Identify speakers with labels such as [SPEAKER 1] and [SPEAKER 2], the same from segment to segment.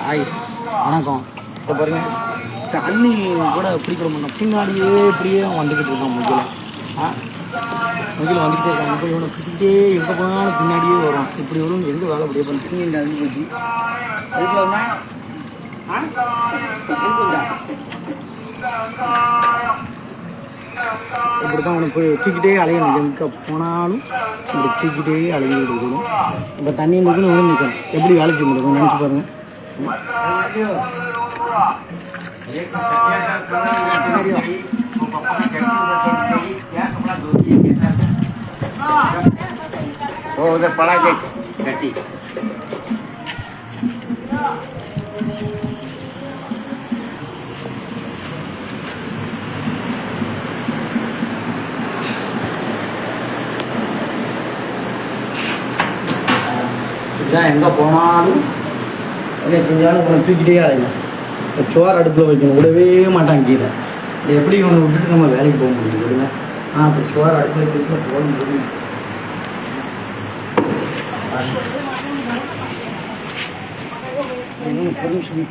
[SPEAKER 1] Hi வணக்கம். இப்போ பாருங்க தண்ணி கூட பிடிக்கிற மாட்டோம், பின்னாடியே இப்படியே வந்துக்கிட்டு இருக்கோம். முகில் வந்துக்கிட்டே இருக்கான். இப்போ இவனை பிடிச்சிக்கிட்டே எங்கே போனாலும் பின்னாடியே வரும். இப்படி வரும் எங்கே வேலை அப்படியே பண்ணி இந்த அஞ்சு போச்சு இப்படி தான் அவனை போய் தூக்கிட்டே அலையணும். எங்கே போனாலும் இப்படி தூக்கிட்டே அலைஞ்சிக்கிட்டு இருக்கணும். இப்போ தண்ணி நிற்கணும், ஒன்று நிற்கணும். எப்படி வேலை செய்ய முடியும் நினச்சி பாருங்கள்.
[SPEAKER 2] उधर पड़ा के गट्टी
[SPEAKER 1] இதுதான் எங்கே போனாலும் என்ன செஞ்சாலும் இவனை தூக்கிட்டே அலையும். இப்போ சோறு அடுப்பில் வைக்கணும், விடவே மாட்டாங்க கீழே. இது எப்படி இவனை விட்டுட்டு நம்ம வேலைக்கு போக முடியும் விடுங்க. இப்போ சோறு அடுப்பில் வைக்கிறதுல போக முடியும். பெர்மிஷன்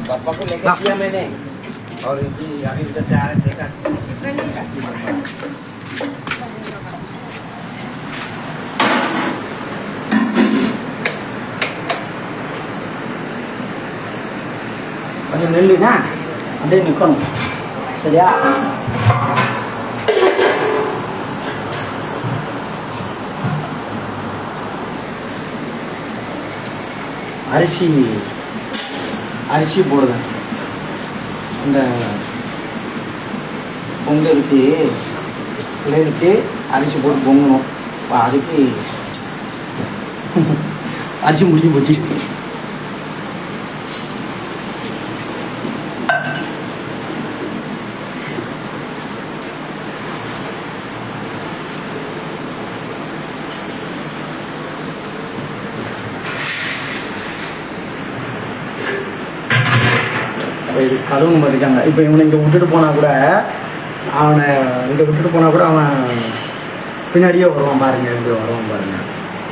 [SPEAKER 2] पापा को लेकर किया मैंने और इनकी अभी उधर से आ रहे देखा
[SPEAKER 1] அது நெல்லுனா அப்படியே நிற்கணும். சரியா? அரிசி போடுவேன். இந்த பொங்கலுக்கு பிள்ளைகளுக்கு அரிசி போட்டு பொங்கணும். இப்போ அதுக்கு அரிசி முடிஞ்சு போச்சு. இது கழுவுன்னு பார்த்துருக்காங்க. இப்போ இவனை இங்கே விட்டுட்டு போனால் கூட அவன் பின்னாடியே வருவான் பாருங்க. இங்கே வருவான் பாருங்க,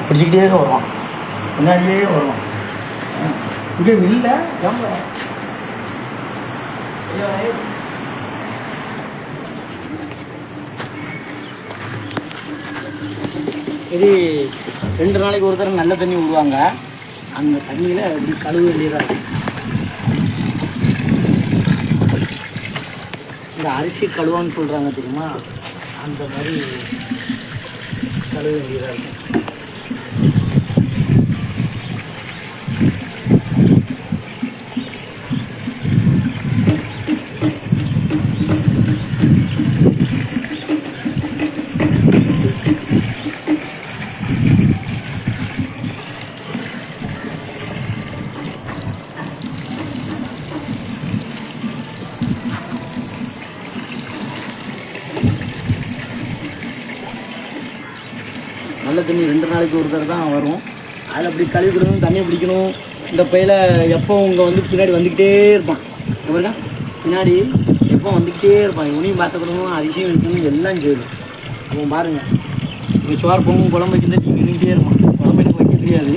[SPEAKER 1] பிடிச்சிக்கிட்டே வருவான், பின்னாடியே வருவான். இங்கே இல்லை இது 2 நாளைக்கு ஒரு தடவை நல்ல தண்ணி விடுவாங்க. அந்த தண்ணியில் இப்படி கழுவு வேண்டியதாக இருக்கும். இந்த அரிசி கழுவான்னு சொல்கிறாங்க தெரியுமா, அந்த மாதிரி கழுவ வேண்டியதாக இருக்கும். நல்ல தண்ணி 2 நாளைக்கு ஒரு தடவை தான் வரும். அதில் அப்படி கழுவி கொடுக்கணும், தண்ணியை பிடிக்கணும். இந்த பையில எப்போ இங்கே வந்து பின்னாடி வந்துக்கிட்டே இருப்பான். எப்படின்னா பின்னாடி எப்போ வந்துக்கிட்டே இருப்பான். இவனையும் பார்த்துக்கணும், அரிசியும் வைக்கணும், எல்லாம் செய்யணும். அப்போ பாருங்கள், இப்போ சோறு பொங்கும் குழம்பு வைக்கிற தண்ணி நின்றுக்கிட்டே இருப்பான். குழம்பு எனக்கு வைக்க தெரியாது,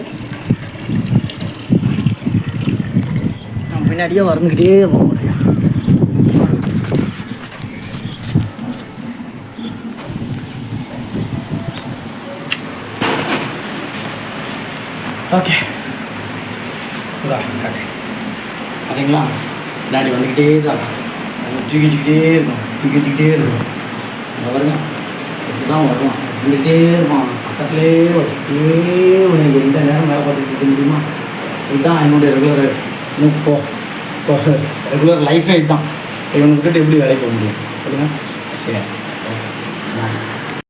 [SPEAKER 1] நம்ம பின்னாடியே வந்துக்கிட்டே இருப்பான். ஓகே, பார்த்தீங்களா, டாடி வந்துக்கிட்டே தான் தூக்கிச்சிக்கிட்டே இருக்கும். வருங்க இப்படி தான் வருவான், வந்துக்கிட்டே இருப்பான். பக்கத்துலேயே வச்சுக்கிட்டே உனக்கு எந்த நேரம் வேலை பார்த்துட்டு இருக்க முடியுமா? இதுதான் என்னுடைய ரெகுலர் லைஃபே இதுதான். இவனை விட்டுட்டு எப்படி வேலைக்கு போக முடியும் சொல்லுங்கள்? சரி, ஓகே.